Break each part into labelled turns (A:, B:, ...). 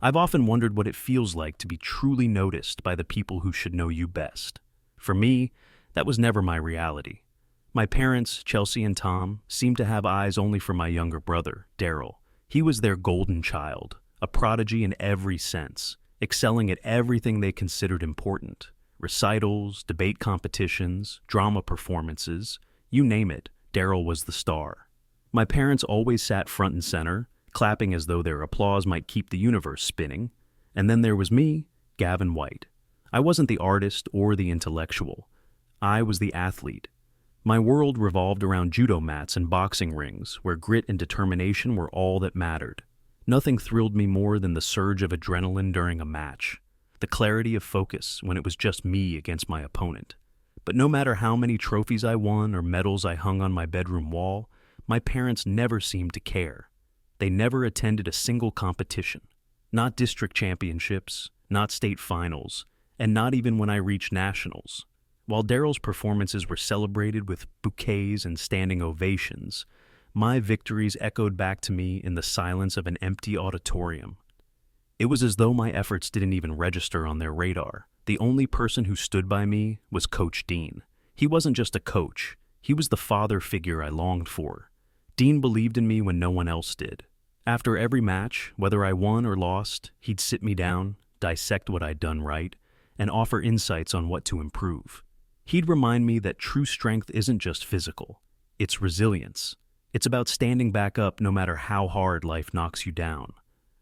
A: I've often wondered what it feels like to be truly noticed by the people who should know you best. For me, that was never my reality. My parents, Chelsea and Tom, seemed to have eyes only for my younger brother, Daryl. He was their golden child, a prodigy in every sense, excelling at everything they considered important. Recitals, debate competitions, drama performances, you name it, Daryl was the star. My parents always sat front and center, clapping as though their applause might keep the universe spinning. And then there was me, Gavin White. I wasn't the artist or the intellectual. I was the athlete. My world revolved around judo mats and boxing rings, where grit and determination were all that mattered. Nothing thrilled me more than the surge of adrenaline during a match, the clarity of focus when it was just me against my opponent. But no matter how many trophies I won or medals I hung on my bedroom wall, my parents never seemed to care. They never attended a single competition. Not district championships, not state finals, and not even when I reached nationals. While Daryl's performances were celebrated with bouquets and standing ovations, my victories echoed back to me in the silence of an empty auditorium. It was as though my efforts didn't even register on their radar. The only person who stood by me was Coach Dean. He wasn't just a coach, he was the father figure I longed for. Dean believed in me when no one else did. After every match, whether I won or lost, he'd sit me down, dissect what I'd done right, and offer insights on what to improve. He'd remind me that true strength isn't just physical, it's resilience. It's about standing back up no matter how hard life knocks you down.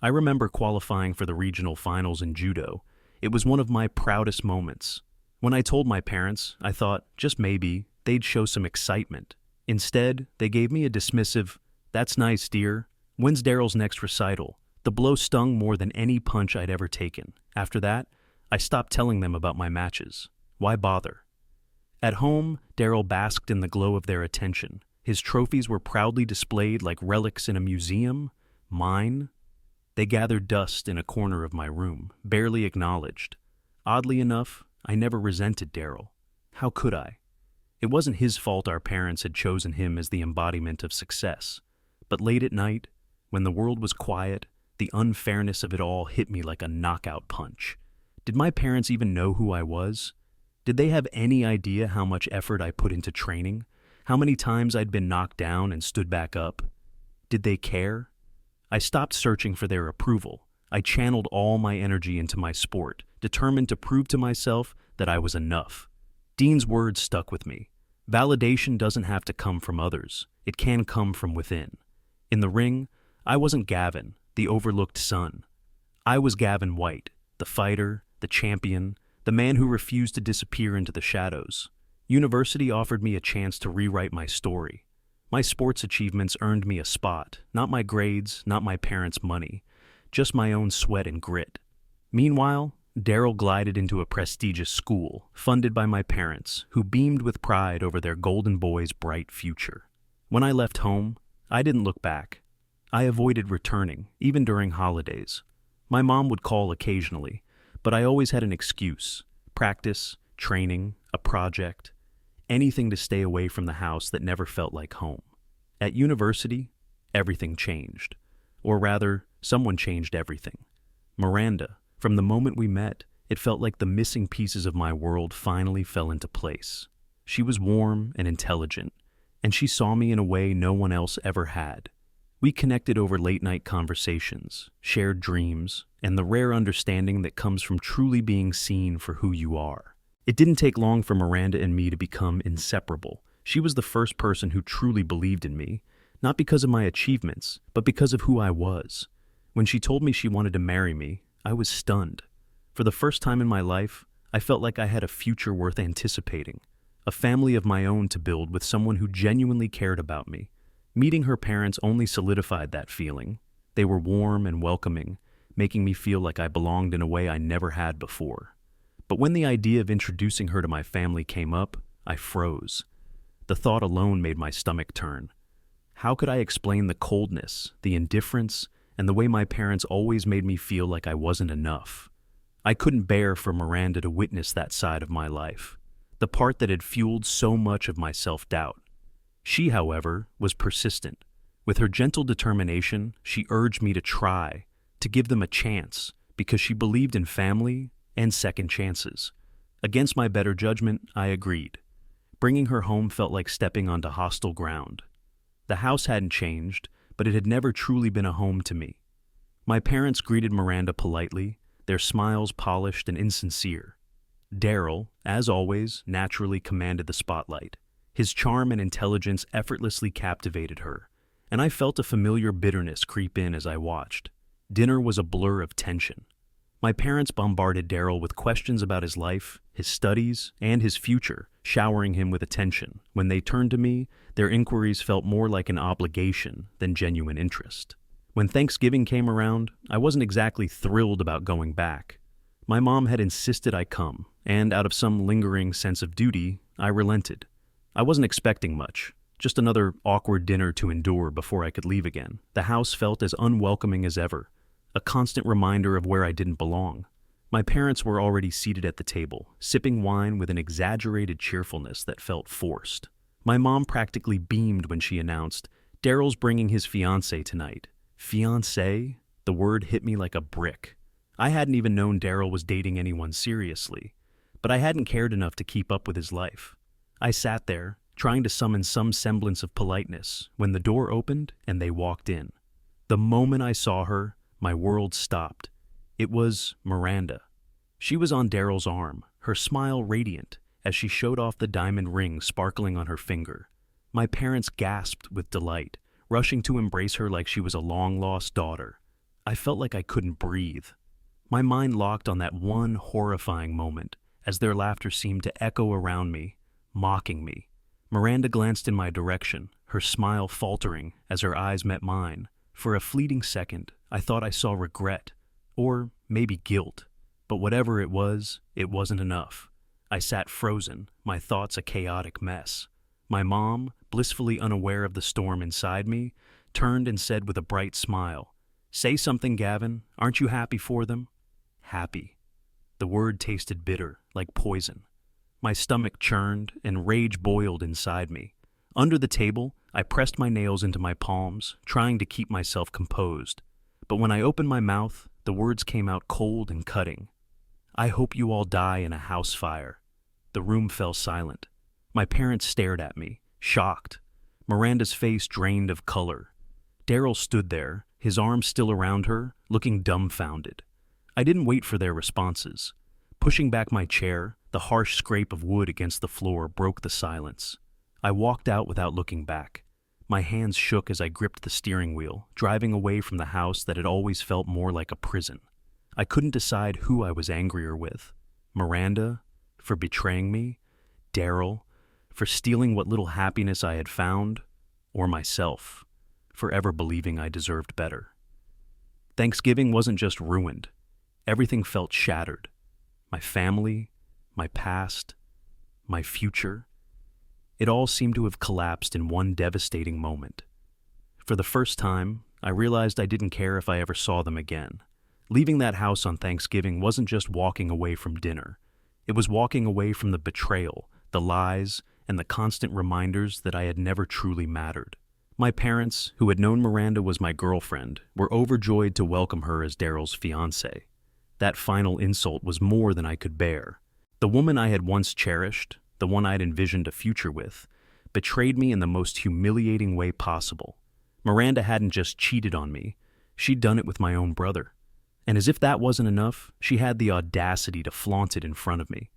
A: I remember qualifying for the regional finals in judo. It was one of my proudest moments. When I told my parents, I thought, just maybe, they'd show some excitement. Instead, they gave me a dismissive, "That's nice, dear. When's Daryl's next recital?" The blow stung more than any punch I'd ever taken. After that, I stopped telling them about my matches. Why bother? At home, Daryl basked in the glow of their attention. His trophies were proudly displayed like relics in a museum. Mine? They gathered dust in a corner of my room, barely acknowledged. Oddly enough, I never resented Daryl. How could I? It wasn't his fault our parents had chosen him as the embodiment of success. But late at night, when the world was quiet, the unfairness of it all hit me like a knockout punch. Did my parents even know who I was? Did they have any idea how much effort I put into training? How many times I'd been knocked down and stood back up? Did they care? I stopped searching for their approval. I channeled all my energy into my sport, determined to prove to myself that I was enough. Dean's words stuck with me. Validation doesn't have to come from others. It can come from within. In the ring, I wasn't Gavin, the overlooked son. I was Gavin White, the fighter, the champion, the man who refused to disappear into the shadows. University offered me a chance to rewrite my story. My sports achievements earned me a spot, not my grades, not my parents' money, just my own sweat and grit. Meanwhile, Daryl glided into a prestigious school, funded by my parents, who beamed with pride over their golden boy's bright future. When I left home, I didn't look back. I avoided returning, even during holidays. My mom would call occasionally, but I always had an excuse: practice, training, a project, anything to stay away from the house that never felt like home. At university, everything changed. Or rather, someone changed everything. Miranda. From the moment we met, it felt like the missing pieces of my world finally fell into place. She was warm and intelligent, and she saw me in a way no one else ever had. We connected over late-night conversations, shared dreams, and the rare understanding that comes from truly being seen for who you are. It didn't take long for Miranda and me to become inseparable. She was the first person who truly believed in me, not because of my achievements, but because of who I was. When she told me she wanted to marry me, I was stunned. For the first time in my life, I felt like I had a future worth anticipating, a family of my own to build with someone who genuinely cared about me. Meeting her parents only solidified that feeling. They were warm and welcoming, making me feel like I belonged in a way I never had before. But when the idea of introducing her to my family came up, I froze. The thought alone made my stomach turn. How could I explain the coldness, the indifference, and the way my parents always made me feel like I wasn't enough? I couldn't bear for Miranda to witness that side of my life, the part that had fueled so much of my self-doubt. She, however, was persistent. With her gentle determination, she urged me to try, to give them a chance because she believed in family and second chances. Against my better judgment, I agreed. Bringing her home felt like stepping onto hostile ground. The house hadn't changed, but it had never truly been a home to me. My parents greeted Miranda politely, their smiles polished and insincere. Daryl, as always, naturally commanded the spotlight. His charm and intelligence effortlessly captivated her, and I felt a familiar bitterness creep in as I watched. Dinner was a blur of tension. My parents bombarded Daryl with questions about his life, his studies, and his future, showering him with attention. When they turned to me, their inquiries felt more like an obligation than genuine interest. When Thanksgiving came around, I wasn't exactly thrilled about going back. My mom had insisted I come, and out of some lingering sense of duty, I relented. I wasn't expecting much, just another awkward dinner to endure before I could leave again. The house felt as unwelcoming as ever, a constant reminder of where I didn't belong. My parents were already seated at the table, sipping wine with an exaggerated cheerfulness that felt forced. My mom practically beamed when she announced, "Daryl's bringing his fiancée tonight." Fiancée? The word hit me like a brick. I hadn't even known Daryl was dating anyone seriously, but I hadn't cared enough to keep up with his life. I sat there, trying to summon some semblance of politeness, when the door opened and they walked in. The moment I saw her, my world stopped. It was Miranda. She was on Daryl's arm, her smile radiant, as she showed off the diamond ring sparkling on her finger. My parents gasped with delight, rushing to embrace her like she was a long-lost daughter. I felt like I couldn't breathe. My mind locked on that one horrifying moment, as their laughter seemed to echo around me, mocking me. Miranda glanced in my direction, her smile faltering as her eyes met mine. For a fleeting second, I thought I saw regret, or maybe guilt. But whatever it wasn't enough. I sat frozen, my thoughts a chaotic mess. My mom, blissfully unaware of the storm inside me, turned and said with a bright smile, "Say something, Gavin. Aren't you happy for them?" Happy. The word tasted bitter, like poison. My stomach churned and rage boiled inside me. Under the table, I pressed my nails into my palms, trying to keep myself composed. But when I opened my mouth, the words came out cold and cutting. "I hope you all die in a house fire." The room fell silent. My parents stared at me, shocked. Miranda's face drained of color. Daryl stood there, his arms still around her, looking dumbfounded. I didn't wait for their responses. Pushing back my chair, the harsh scrape of wood against the floor broke the silence. I walked out without looking back. My hands shook as I gripped the steering wheel, driving away from the house that had always felt more like a prison. I couldn't decide who I was angrier with. Miranda, for betraying me, Daryl, for stealing what little happiness I had found, or myself, for ever believing I deserved better. Thanksgiving wasn't just ruined. Everything felt shattered. My family, my past, my future. It all seemed to have collapsed in one devastating moment. For the first time, I realized I didn't care if I ever saw them again. Leaving that house on Thanksgiving wasn't just walking away from dinner. It was walking away from the betrayal, the lies, and the constant reminders that I had never truly mattered. My parents, who had known Miranda was my girlfriend, were overjoyed to welcome her as Daryl's fiancée. That final insult was more than I could bear. The woman I had once cherished, the one I'd envisioned a future with, betrayed me in the most humiliating way possible. Miranda hadn't just cheated on me, she'd done it with my own brother. And as if that wasn't enough, she had the audacity to flaunt it in front of me.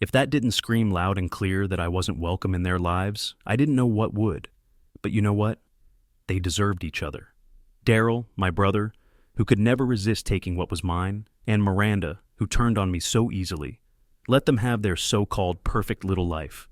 A: If that didn't scream loud and clear that I wasn't welcome in their lives, I didn't know what would. But you know what? They deserved each other. Daryl, my brother, who could never resist taking what was mine, and Miranda, who turned on me so easily. Let them have their so-called perfect little life.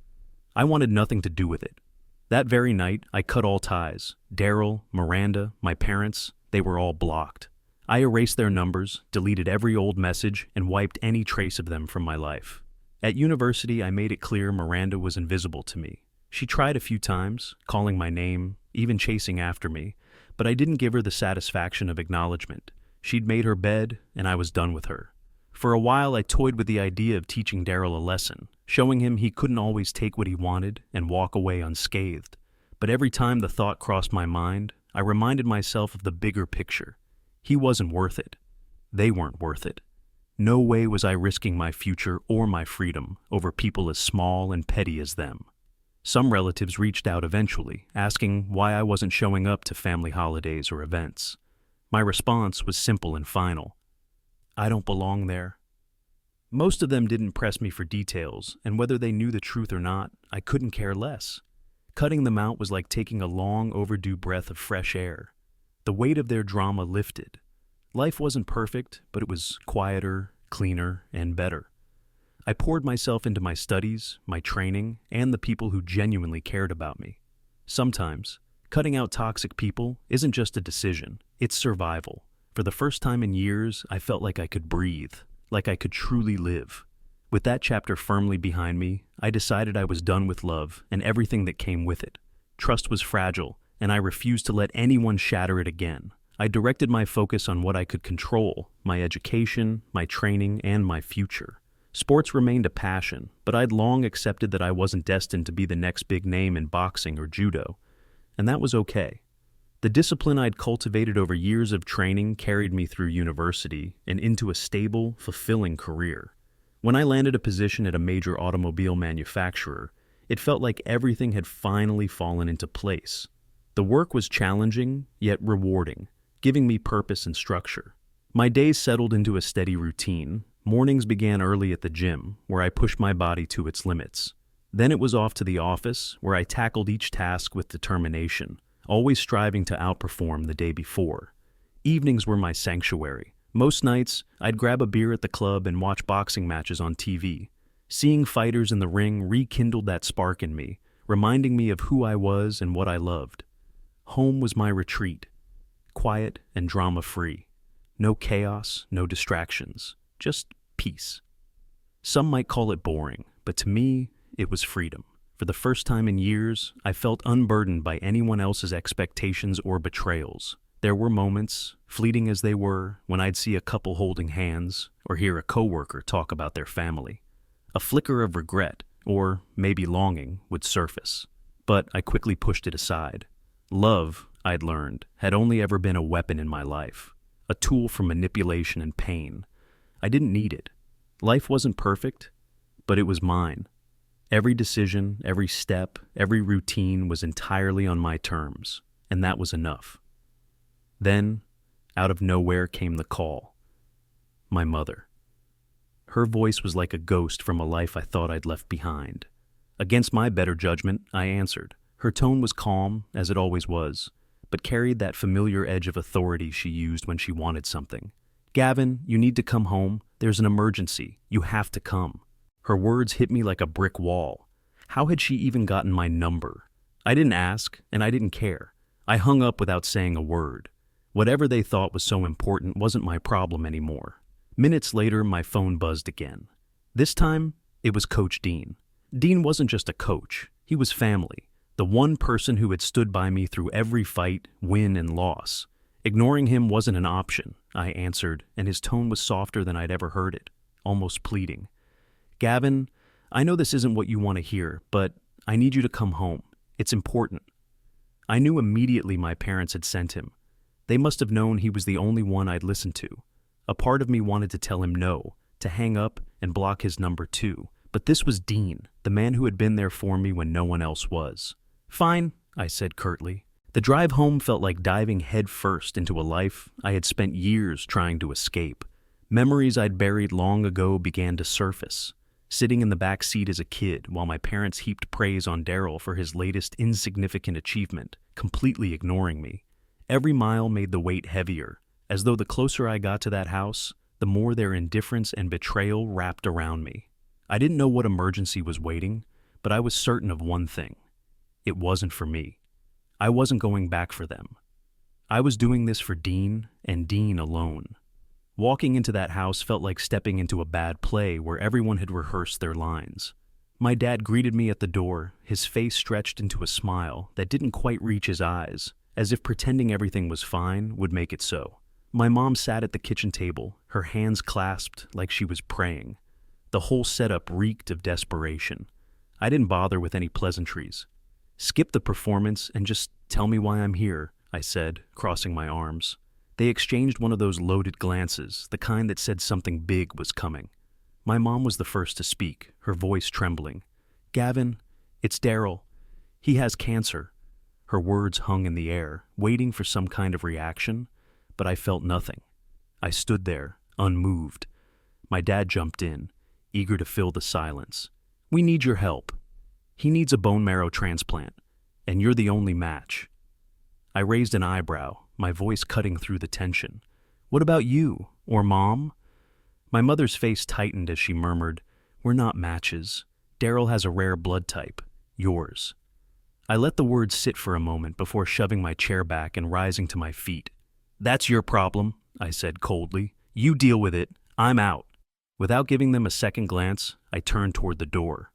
A: I wanted nothing to do with it. That very night, I cut all ties. Daryl, Miranda, my parents, they were all blocked. I erased their numbers, deleted every old message, and wiped any trace of them from my life. At university, I made it clear Miranda was invisible to me. She tried a few times, calling my name, even chasing after me, but I didn't give her the satisfaction of acknowledgement. She'd made her bed, and I was done with her. For a while, I toyed with the idea of teaching Daryl a lesson, showing him he couldn't always take what he wanted and walk away unscathed. But every time the thought crossed my mind, I reminded myself of the bigger picture. He wasn't worth it. They weren't worth it. No way was I risking my future or my freedom over people as small and petty as them. Some relatives reached out eventually, asking why I wasn't showing up to family holidays or events. My response was simple and final. I don't belong there. Most of them didn't press me for details, and whether they knew the truth or not, I couldn't care less. Cutting them out was like taking a long overdue breath of fresh air. The weight of their drama lifted. Life wasn't perfect, but it was quieter, cleaner, and better. I poured myself into my studies, my training, and the people who genuinely cared about me. Sometimes, cutting out toxic people isn't just a decision, it's survival. For the first time in years, I felt like I could breathe, like I could truly live. With that chapter firmly behind me, I decided I was done with love and everything that came with it. Trust was fragile, and I refused to let anyone shatter it again. I directed my focus on what I could control, my education, my training, and my future. Sports remained a passion, but I'd long accepted that I wasn't destined to be the next big name in boxing or judo, and that was okay. The discipline I'd cultivated over years of training carried me through university and into a stable, fulfilling career. When I landed a position at a major automobile manufacturer, it felt like everything had finally fallen into place. The work was challenging, yet rewarding, giving me purpose and structure. My days settled into a steady routine. Mornings began early at the gym, where I pushed my body to its limits. Then it was off to the office, where I tackled each task with determination, always striving to outperform the day before. Evenings were my sanctuary. Most nights, I'd grab a beer at the club and watch boxing matches on TV. Seeing fighters in the ring rekindled that spark in me, reminding me of who I was and what I loved. Home was my retreat, quiet and drama-free. No chaos, no distractions, just peace. Some might call it boring, but to me, it was freedom. For the first time in years, I felt unburdened by anyone else's expectations or betrayals. There were moments, fleeting as they were, when I'd see a couple holding hands or hear a coworker talk about their family. A flicker of regret, or maybe longing, would surface. But I quickly pushed it aside. Love, I'd learned, had only ever been a weapon in my life, a tool for manipulation and pain. I didn't need it. Life wasn't perfect, but it was mine. Every decision, every step, every routine was entirely on my terms, and that was enough. Then, out of nowhere came the call. My mother. Her voice was like a ghost from a life I thought I'd left behind. Against my better judgment, I answered. Her tone was calm, as it always was, but carried that familiar edge of authority she used when she wanted something. Gavin, you need to come home. There's an emergency. You have to come. Her words hit me like a brick wall. How had she even gotten my number? I didn't ask, and I didn't care. I hung up without saying a word. Whatever they thought was so important wasn't my problem anymore. Minutes later, my phone buzzed again. This time, it was Coach Dean. Dean wasn't just a coach. He was family. The one person who had stood by me through every fight, win, and loss. Ignoring him wasn't an option, I answered, and his tone was softer than I'd ever heard it, almost pleading. Gavin, I know this isn't what you want to hear, but I need you to come home. It's important. I knew immediately my parents had sent him. They must have known he was the only one I'd listened to. A part of me wanted to tell him no, to hang up and block his number too. But this was Dean, the man who had been there for me when no one else was. Fine, I said curtly. The drive home felt like diving headfirst into a life I had spent years trying to escape. Memories I'd buried long ago began to surface. Sitting in the back seat as a kid while my parents heaped praise on Daryl for his latest insignificant achievement, completely ignoring me. Every mile made the weight heavier, as though the closer I got to that house, the more their indifference and betrayal wrapped around me. I didn't know what emergency was waiting, but I was certain of one thing. It wasn't for me. I wasn't going back for them. I was doing this for Dean, and Dean alone. Walking into that house felt like stepping into a bad play where everyone had rehearsed their lines. My dad greeted me at the door, his face stretched into a smile that didn't quite reach his eyes, as if pretending everything was fine would make it so. My mom sat at the kitchen table, her hands clasped like she was praying. The whole setup reeked of desperation. I didn't bother with any pleasantries. Skip the performance and just tell me why I'm here, I said, crossing my arms. They exchanged one of those loaded glances, the kind that said something big was coming. My mom was the first to speak, her voice trembling. "Gavin, it's Daryl. He has cancer." Her words hung in the air, waiting for some kind of reaction, but I felt nothing. I stood there, unmoved. My dad jumped in, eager to fill the silence. "We need your help. He needs a bone marrow transplant, and you're the only match." I raised an eyebrow, my voice cutting through the tension. "What about you? Or Mom?" My mother's face tightened as she murmured, "We're not matches. Daryl has a rare blood type. Yours." I let the words sit for a moment before shoving my chair back and rising to my feet. "That's your problem," I said coldly. "You deal with it. I'm out." Without giving them a second glance, I turned toward the door.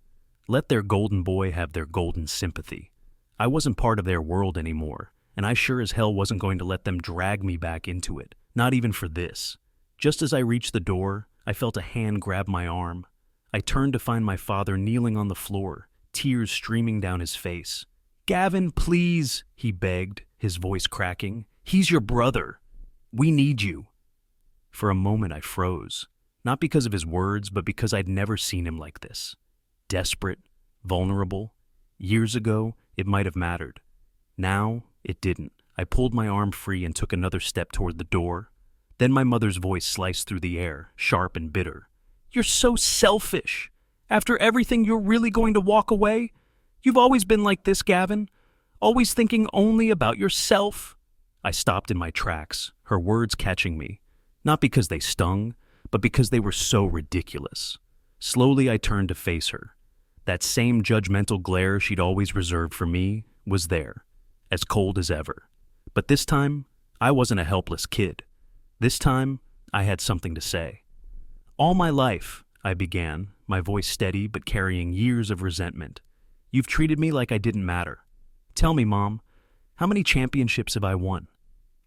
A: Let their golden boy have their golden sympathy. I wasn't part of their world anymore, and I sure as hell wasn't going to let them drag me back into it, not even for this. Just as I reached the door, I felt a hand grab my arm. I turned to find my father kneeling on the floor, tears streaming down his face. "Gavin, please," he begged, his voice cracking. "He's your brother. We need you." For a moment I froze, not because of his words, but because I'd never seen him like this. Desperate, vulnerable. Years ago, it might have mattered. Now, it didn't. I pulled my arm free and took another step toward the door. Then my mother's voice sliced through the air, sharp and bitter. "You're so selfish. After everything, you're really going to walk away? You've always been like this, Gavin. Always thinking only about yourself." I stopped in my tracks, her words catching me. Not because they stung, but because they were so ridiculous. Slowly I turned to face her. That same judgmental glare she'd always reserved for me was there, as cold as ever. But this time, I wasn't a helpless kid. This time, I had something to say. "All my life," I began, my voice steady but carrying years of resentment, "you've treated me like I didn't matter. Tell me, Mom, how many championships have I won?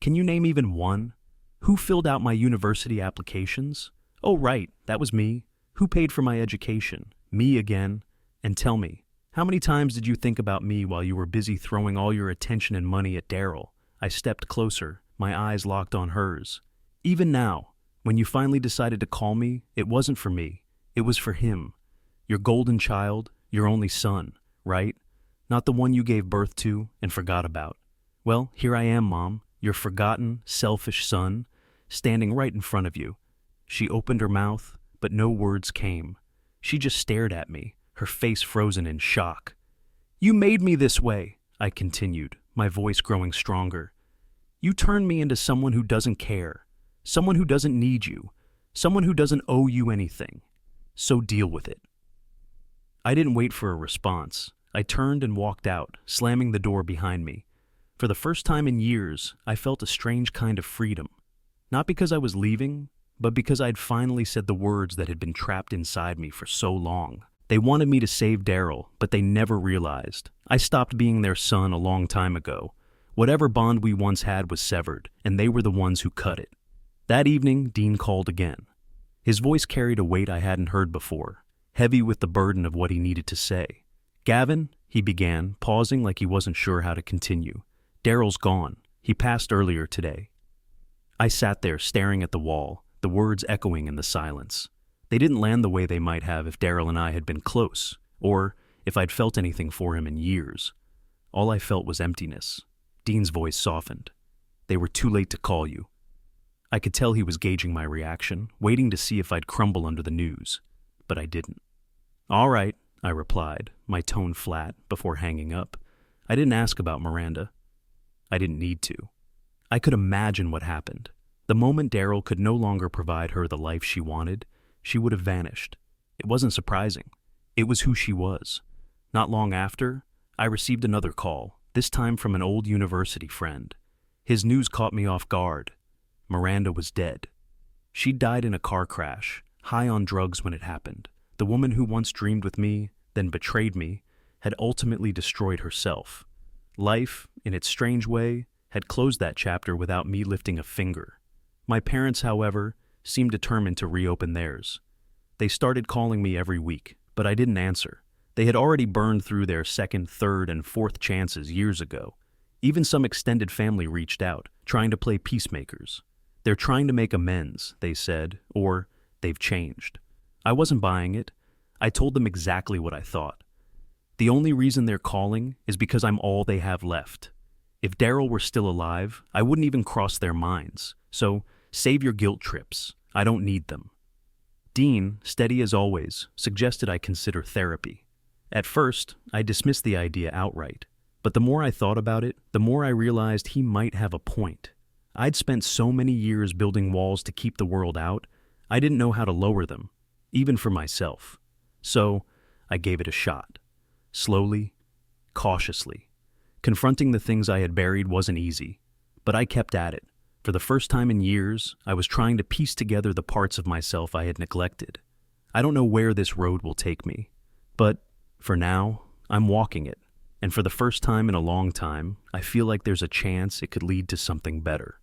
A: Can you name even one? Who filled out my university applications? Oh, right, that was me. Who paid for my education? Me again. And tell me, how many times did you think about me while you were busy throwing all your attention and money at Daryl?" I stepped closer, my eyes locked on hers. "Even now, when you finally decided to call me, it wasn't for me. It was for him. Your golden child, your only son, right? Not the one you gave birth to and forgot about. Well, here I am, Mom, your forgotten, selfish son, standing right in front of you." She opened her mouth, but no words came. She just stared at me, her face frozen in shock. "You made me this way," I continued, my voice growing stronger. "You turned me into someone who doesn't care, someone who doesn't need you, someone who doesn't owe you anything. So deal with it." I didn't wait for a response. I turned and walked out, slamming the door behind me. For the first time in years, I felt a strange kind of freedom. Not because I was leaving, but because I'd finally said the words that had been trapped inside me for so long. They wanted me to save Daryl, but they never realized. I stopped being their son a long time ago. Whatever bond we once had was severed, and they were the ones who cut it. That evening, Dean called again. His voice carried a weight I hadn't heard before, heavy with the burden of what he needed to say. "Gavin," he began, pausing like he wasn't sure how to continue. "Daryl's gone. He passed earlier today." I sat there staring at the wall, the words echoing in the silence. They didn't land the way they might have if Daryl and I had been close, or if I'd felt anything for him in years. All I felt was emptiness. Dean's voice softened. "They were too late to call you." I could tell he was gauging my reaction, waiting to see if I'd crumble under the news. But I didn't. "All right," I replied, my tone flat, before hanging up. I didn't ask about Miranda. I didn't need to. I could imagine what happened. The moment Daryl could no longer provide her the life she wanted, she would have vanished. It wasn't surprising. It was who she was. Not long after, I received another call, this time from an old university friend. His news caught me off guard. Miranda was dead. She'd died in a car crash, high on drugs when it happened. The woman who once dreamed with me, then betrayed me, had ultimately destroyed herself. Life, in its strange way, had closed that chapter without me lifting a finger. My parents, however, seemed determined to reopen theirs. They started calling me every week, but I didn't answer. They had already burned through their second, third, and fourth chances years ago. Even some extended family reached out, trying to play peacemakers. They're trying to make amends, they said, or they've changed. I wasn't buying it. I told them exactly what I thought. The only reason they're calling is because I'm all they have left. If Daryl were still alive, I wouldn't even cross their minds. So save your guilt trips. I don't need them. Dean, steady as always, suggested I consider therapy. At first, I dismissed the idea outright. But the more I thought about it, the more I realized he might have a point. I'd spent so many years building walls to keep the world out, I didn't know how to lower them, even for myself. So I gave it a shot. Slowly, cautiously. Confronting the things I had buried wasn't easy, but I kept at it. For the first time in years, I was trying to piece together the parts of myself I had neglected. I don't know where this road will take me, but for now, I'm walking it. And for the first time in a long time, I feel like there's a chance it could lead to something better.